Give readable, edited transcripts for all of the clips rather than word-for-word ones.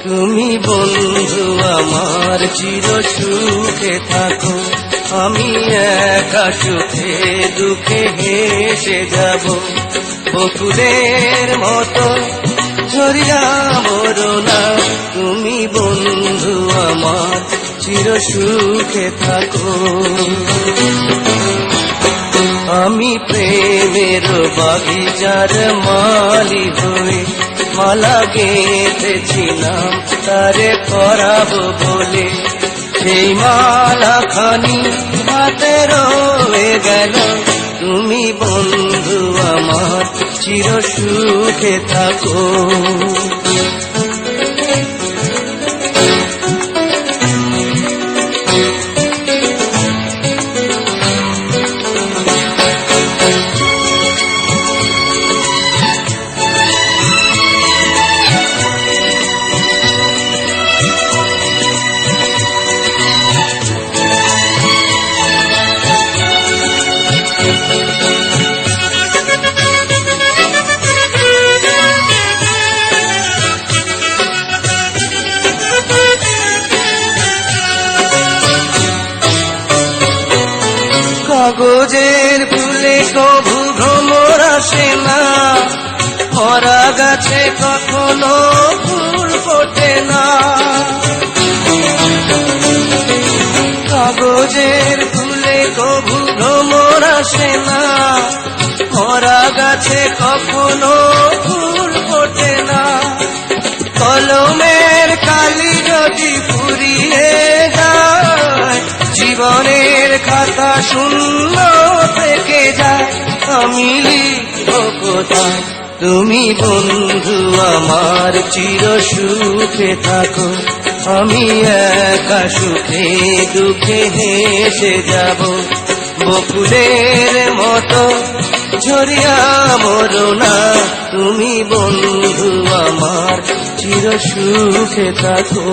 তুমি বন্ধু আমার চির সুখে থাকো, আমি একা সুখে দুঃখে হেসে যাব। বকুলের মতো ঝরিয়া মরো না, তুমি বন্ধু আমার চির সুখে থাকো। আমি প্রেমের বাগিচার মালি হয়ে মালা গেঁথেছিলাম তারে পরাবো বলে, সেই মালা খানি হাতে রয়ে গেল। তুমি বন্ধু আমার চির সুখে থাকো। কাগজের ফুলে কভু ভ্রমর আসে না, ভরা গাছে কখনো ফুল ফোটে না। কাগজের ফুলে কভু ভ্রমর আসে না, ভরা গাছে কখনো ফুল ফোটে না। কলমের কালি যদি ফুরিয়ে যায়, জীবনের খাতা শূন্য থেকে যায়, আমি লিখব কোথায়? তুমি বন্ধু আমার চির সুখে থাকো, আমি একা সুখে দুঃখে হেসে যাব। বকুলের মতো ঝরিয়া মরো না, তুমি বন্ধু আমার চির সুখে থাকো।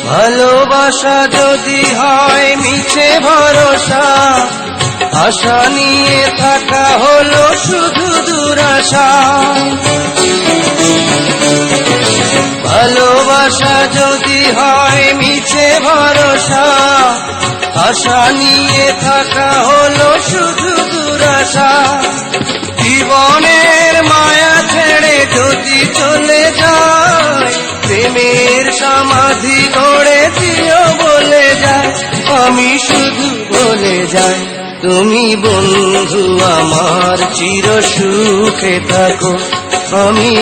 ভালোবাসা যদি হয় মিছে ভরসা, আশা নিয়ে থাকা হলো শুধু দুরাশা। ভালোবাসা যদি হয় মিছে ভরসা, আশা নিয়ে থাকা হলো শুধু দুরাশা। জীবনের মায়া ছেড়ে যদি চলে যায়, প্রেমের সমাধি গড়ে দিও বলে যায়, আমি শুধু বলে যাই। তুমি বন্ধু আমার চির সুখে থাকো, আমি